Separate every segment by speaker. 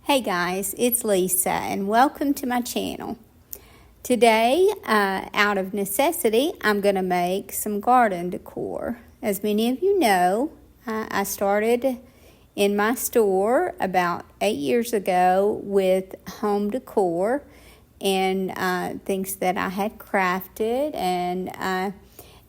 Speaker 1: Hey guys, it's Lisa and welcome to my channel. Today, out of necessity, I'm going to make some garden decor. As many of you know, I started in my store about 8 years ago with home decor and things that I had crafted,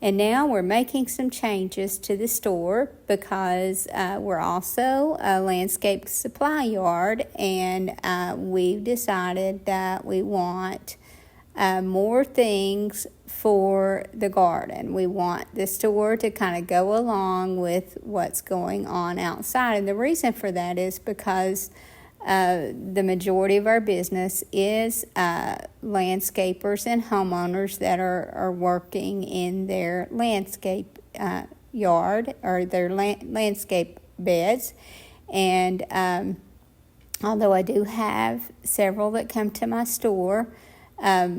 Speaker 1: and now we're making some changes to the store because we're also a landscape supply yard, and we've decided that we want more things for the garden. We want the store to kind of go along with what's going on outside. And the reason for that is because the majority of our business is landscapers and homeowners that are working in their landscape yard or their landscape beds. And although I do have several that come to my store, my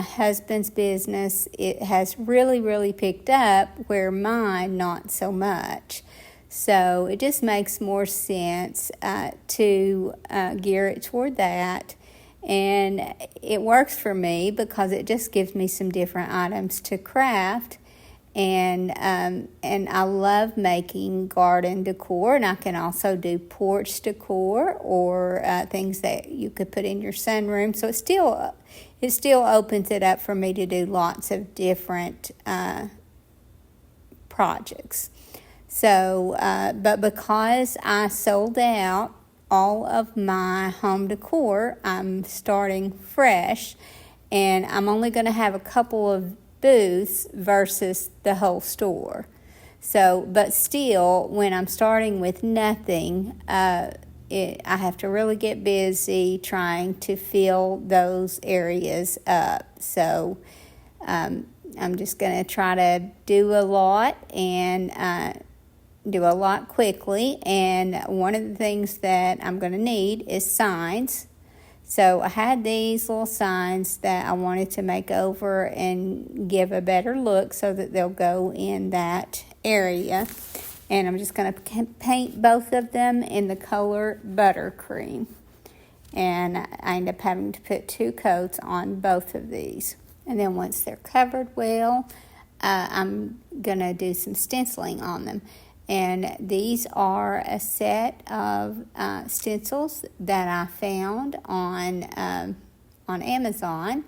Speaker 1: husband's business, it has really picked up, where mine not so much. So it just makes more sense to gear it toward that. And it works for me because it just gives me some different items to craft. And I love making garden decor, and I can also do porch decor or things that you could put in your sunroom. So it still opens it up for me to do lots of different projects. So, but because I sold out all of my home decor, I'm starting fresh, and I'm only going to have a couple of booths versus the whole store. So, but still, when I'm starting with nothing, I have to really get busy trying to fill those areas up. So, I'm just going to try to do a lot and do a lot quickly. And one of the things that I'm going to need is signs. So I had these little signs that I wanted to make over and give a better look so that they'll go in that area. And I'm just going to paint both of them in the color buttercream. And I end up having to put 2 coats on both of these. And then once they're covered well, I'm going to do some stenciling on them. And these are a set of stencils that I found on Amazon,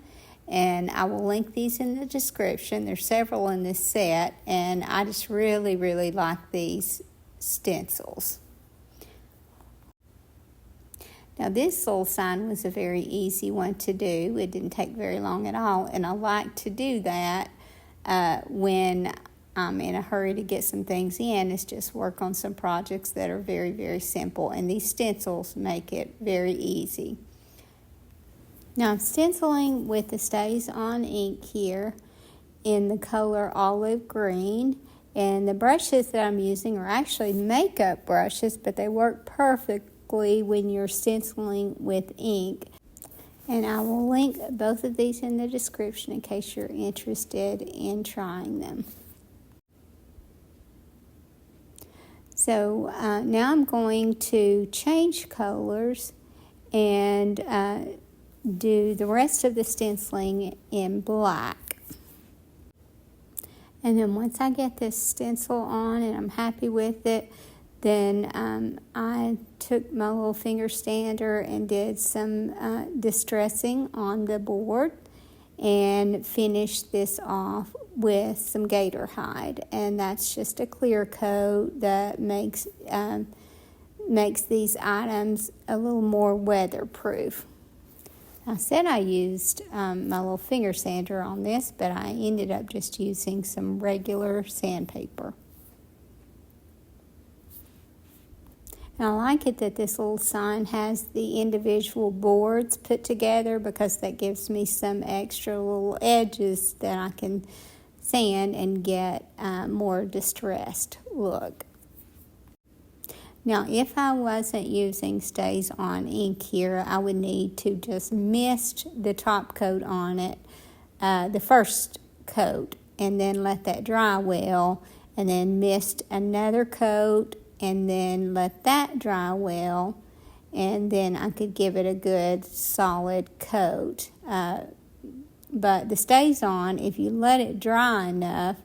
Speaker 1: and I will link these in the description. There's several in this set, and I just really like these stencils. Now, this little sign was a very easy one to do. It didn't take very long at all, and I like to do that when I'm in a hurry to get some things in. Is just work on some projects that are very simple, and these stencils make it very easy. Now, I'm stenciling with the Stays On ink here in the color olive green, and the brushes that I'm using are actually makeup brushes, but they work perfectly when you're stenciling with ink. And I will link both of these in the description in case you're interested in trying them. So now I'm going to change colors and do the rest of the stenciling in black. And then once I get this stencil on and I'm happy with it, then I took my little finger stander and did some distressing on the board and finished this off with some gator hide, and that's just a clear coat that makes these items a little more weatherproof. I said I used my little finger sander on this, but I ended up just using some regular sandpaper. And I like it that this little sign has the individual boards put together, because that gives me some extra little edges that I can sand and get a more distressed look. Now, if I wasn't using Stays On ink here, I would need to just mist the top coat on it, the first coat, and then let that dry well, and then mist another coat, and then let that dry well, and then I could give it a good solid coat. But the StazOn, if you let it dry enough,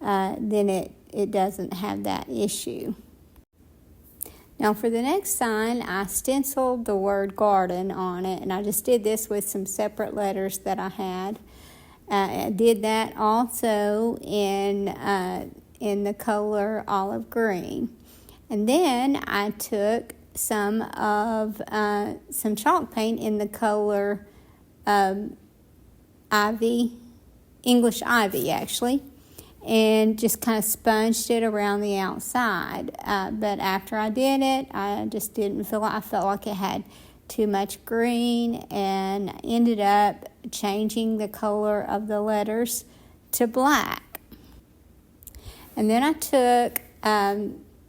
Speaker 1: then it doesn't have that issue. Now for the next sign, I stenciled the word garden on it, and I just did this with some separate letters that I had. I did that also in the color olive green. And then I took some chalk paint in the color ivy, English ivy actually, and just kind of sponged it around the outside. But after I did it, I just didn't feel like, I felt like it had too much green, and ended up changing the color of the letters to black. And then I took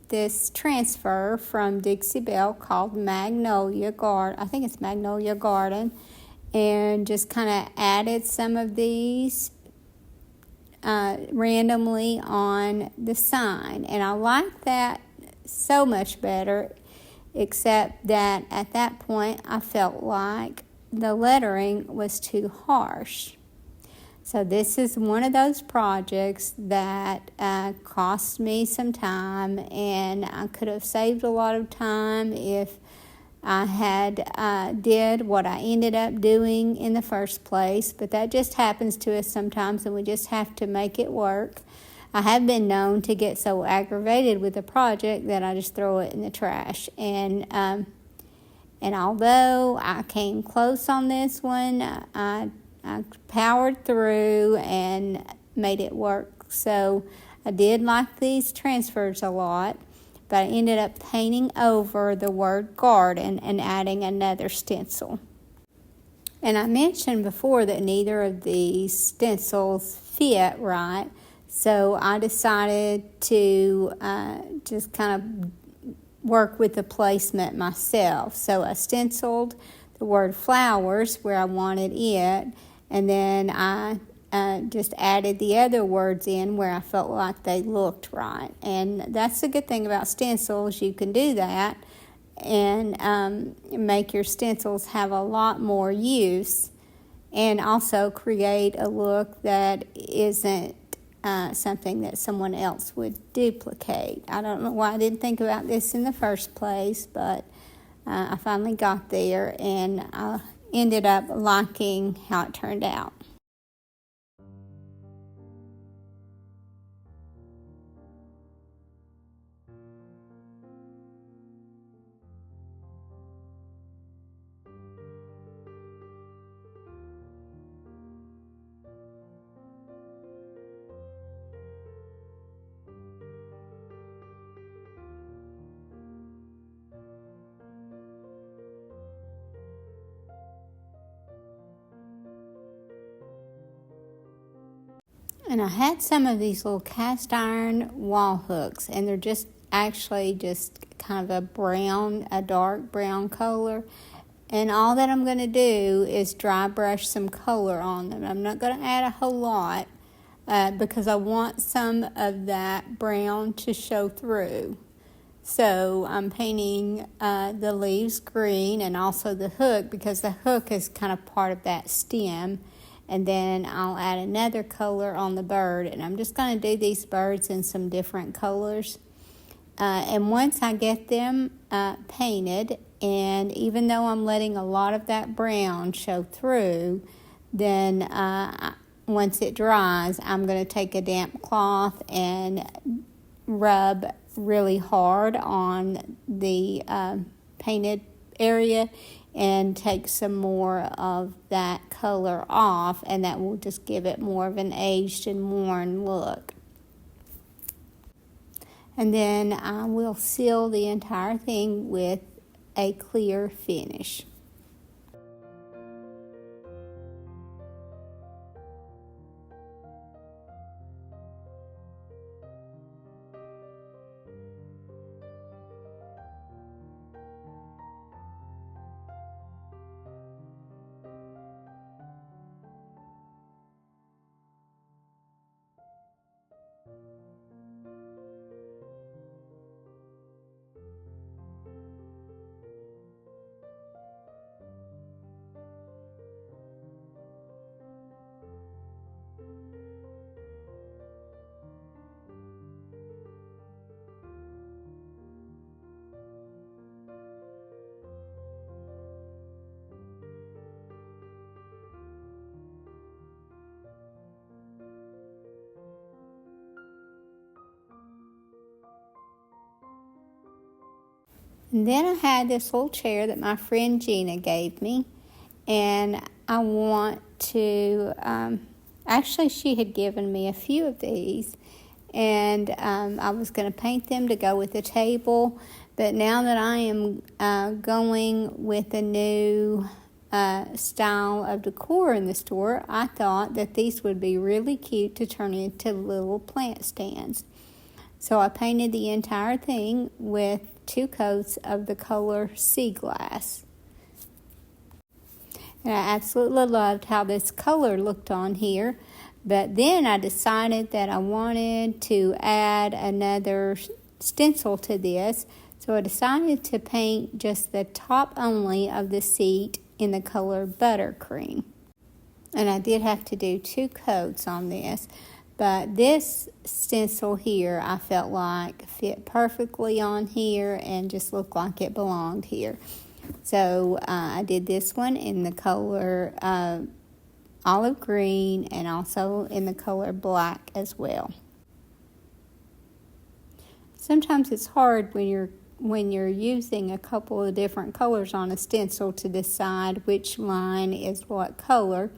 Speaker 1: this transfer from Dixie Belle called Magnolia Garden. I think it's Magnolia Garden, and just kind of added some of these randomly on the sign. And I like that so much better, except that at that point I felt like the lettering was too harsh. So this is one of those projects that cost me some time, and I could have saved a lot of time if I had did what I ended up doing in the first place. But that just happens to us sometimes, and we just have to make it work. I have been known to get so aggravated with a project that I just throw it in the trash. And although I came close on this one, I powered through and made it work. So I did like these transfers a lot, but I ended up painting over the word garden and adding another stencil. And I mentioned before that neither of these stencils fit right, so I decided to just kind of work with the placement myself. So I stenciled the word flowers where I wanted it, and then I just added the other words in where I felt like they looked right. And that's the good thing about stencils. You can do that and make your stencils have a lot more use, and also create a look that isn't something that someone else would duplicate. I don't know why I didn't think about this in the first place, but I finally got there, and I ended up liking how it turned out. And I had some of these little cast iron wall hooks, and they're just actually just kind of a dark brown color. And all that I'm going to do is dry brush some color on them. I'm not going to add a whole lot because I want some of that brown to show through. So I'm painting the leaves green, and also the hook, because the hook is kind of part of that stem. And then I'll add another color on the bird, and I'm just going to do these birds in some different colors. And once I get them painted, and even though I'm letting a lot of that brown show through, then once it dries, I'm going to take a damp cloth and rub really hard on the painted area, and take some more of that color off, and that will just give it more of an aged and worn look. And then I will seal the entire thing with a clear finish. And then I had this little chair that my friend Gina gave me, and I want to, actually she had given me a few of these, and I was going to paint them to go with the table, but now that I am going with a new style of decor in the store, I thought that these would be really cute to turn into little plant stands. So I painted the entire thing with 2 coats of the color Sea Glass. And I absolutely loved how this color looked on here. But then I decided that I wanted to add another stencil to this. So I decided to paint just the top only of the seat in the color Buttercream. And I did have to do 2 coats on this. But this stencil here, I felt like fit perfectly on here and just looked like it belonged here. So I did this one in the color olive green and also in the color black as well. Sometimes it's hard when you're using a couple of different colors on a stencil to decide which line is what color.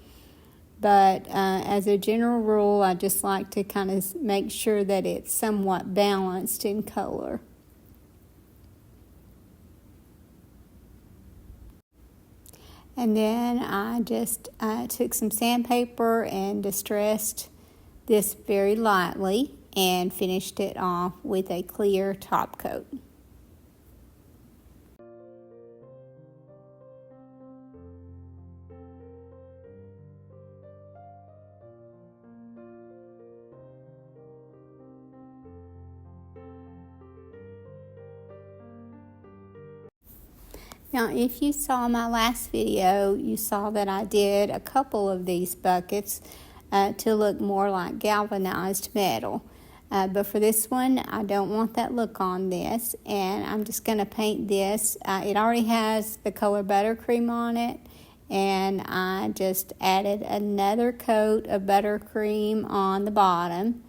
Speaker 1: But as a general rule, I just like to kind of make sure that it's somewhat balanced in color. And then I just took some sandpaper and distressed this very lightly and finished it off with a clear top coat. Now, if you saw my last video, you saw that I did a couple of these buckets to look more like galvanized metal. But for this one, I don't want that look on this, and I'm just going to paint this. It already has the color Buttercream on it, and I just added another coat of Buttercream on the bottom,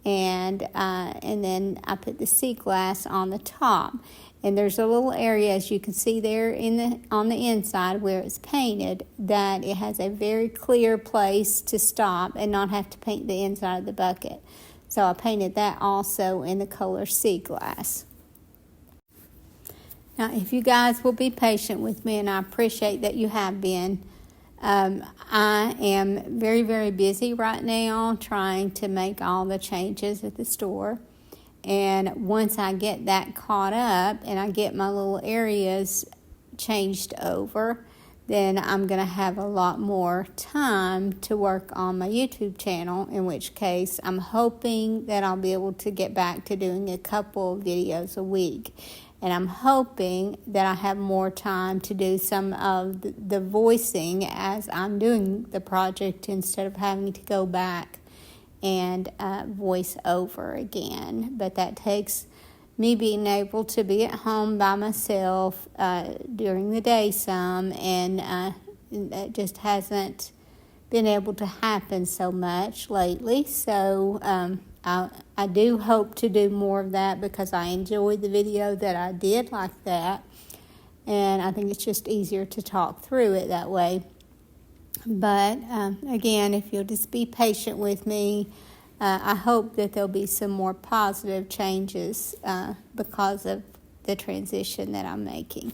Speaker 1: and then I put the Sea Glass on the top. And there's a little area, as you can see there on the inside where it's painted, that it has a very clear place to stop and not have to paint the inside of the bucket. So I painted that also in the color Sea Glass. Now, if you guys will be patient with me, and I appreciate that you have been, I am very, very busy right now trying to make all the changes at the store. And once I get that caught up and I get my little areas changed over, then I'm going to have a lot more time to work on my YouTube channel, in which case I'm hoping that I'll be able to get back to doing a couple of videos a week. And I'm hoping that I have more time to do some of the voicing as I'm doing the project instead of having to go back and voice over again. But that takes me being able to be at home by myself during the day some, and that just hasn't been able to happen so much lately. So I do hope to do more of that because I enjoyed the video that I did like that, and I think it's just easier to talk through it that way. But again, if you'll just be patient with me, I hope that there'll be some more positive changes because of the transition that I'm making.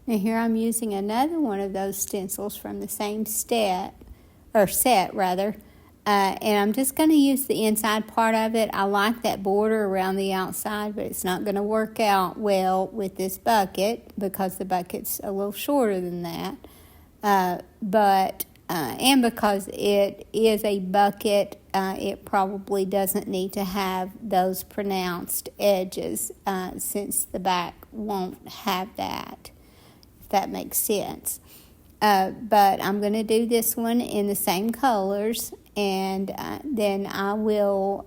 Speaker 1: Now here I'm using another one of those stencils from the same set rather. And I'm just going to use the inside part of it. I like that border around the outside, but it's not going to work out well with this bucket because the bucket's a little shorter than that. And because it is a bucket, it probably doesn't need to have those pronounced edges since the back won't have that, if that makes sense. But I'm going to do this one in the same colors, and then I will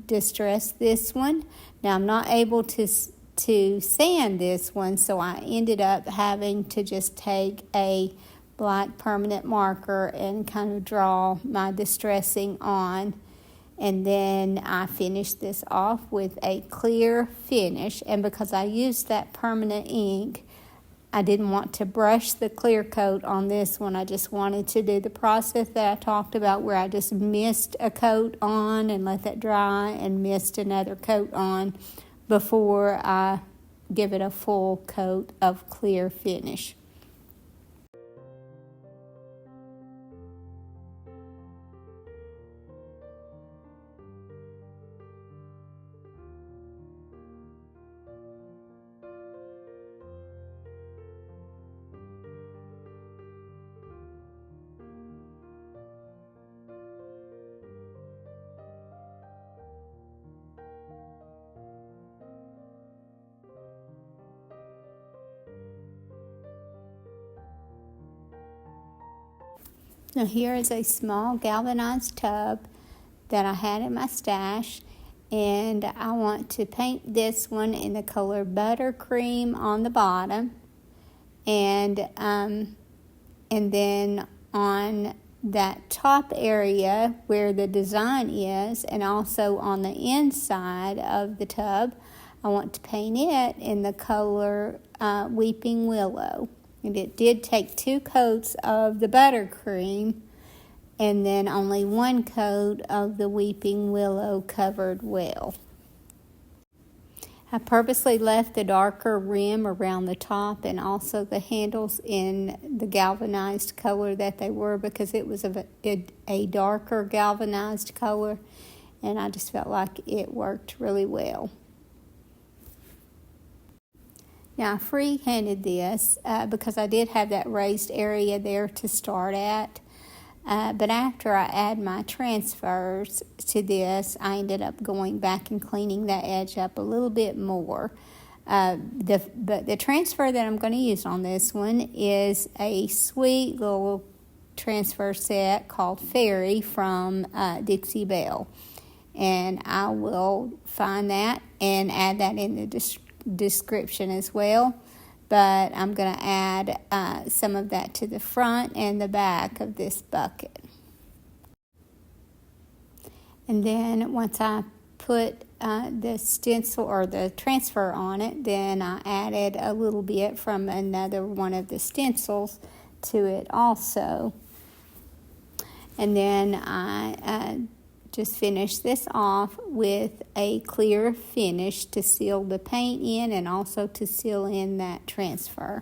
Speaker 1: distress this one. Now I'm not able to sand this one, so I ended up having to just take a black permanent marker and kind of draw my distressing on, and then I finished this off with a clear finish. And because I used that permanent ink, I didn't want to brush the clear coat on this one. I just wanted to do the process that I talked about, where I just mist a coat on and let that dry and mist another coat on before I give it a full coat of clear finish. Now here is a small galvanized tub that I had in my stash, and I want to paint this one in the color buttercream on the bottom, and then on that top area where the design is, and also on the inside of the tub, I want to paint it in the color Weeping Willow. And it did take 2 coats of the buttercream and then only 1 coat of the Weeping Willow covered well. I purposely left the darker rim around the top and also the handles in the galvanized color that they were, because it was a darker galvanized color, and I just felt like it worked really well. Now I free-handed this because I did have that raised area there to start at. But after I add my transfers to this, I ended up going back and cleaning that edge up a little bit more. But the transfer that I'm going to use on this one is a sweet little transfer set called Fairy from Dixie Belle. And I will find that and add that in the description as well. But I'm going to add some of that to the front and the back of this bucket. And then once I put the stencil or the transfer on it, then I added a little bit from another one of the stencils to it also. And then I just finish this off with a clear finish to seal the paint in and also to seal in that transfer.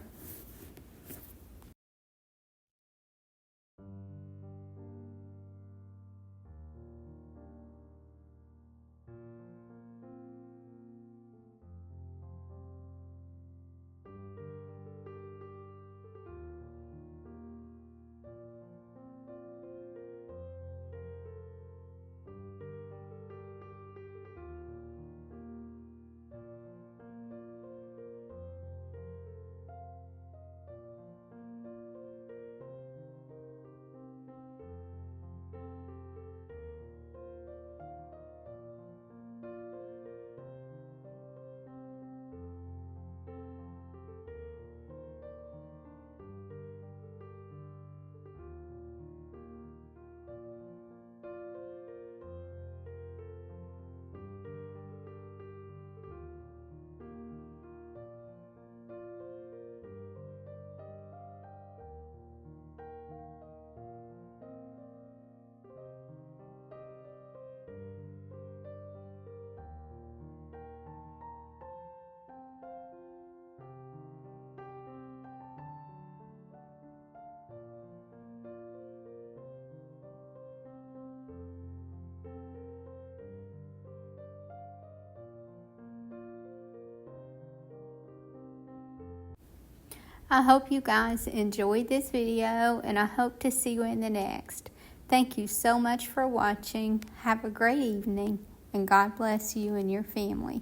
Speaker 1: I hope you guys enjoyed this video, and I hope to see you in the next. Thank you so much for watching. Have a great evening, and God bless you and your family.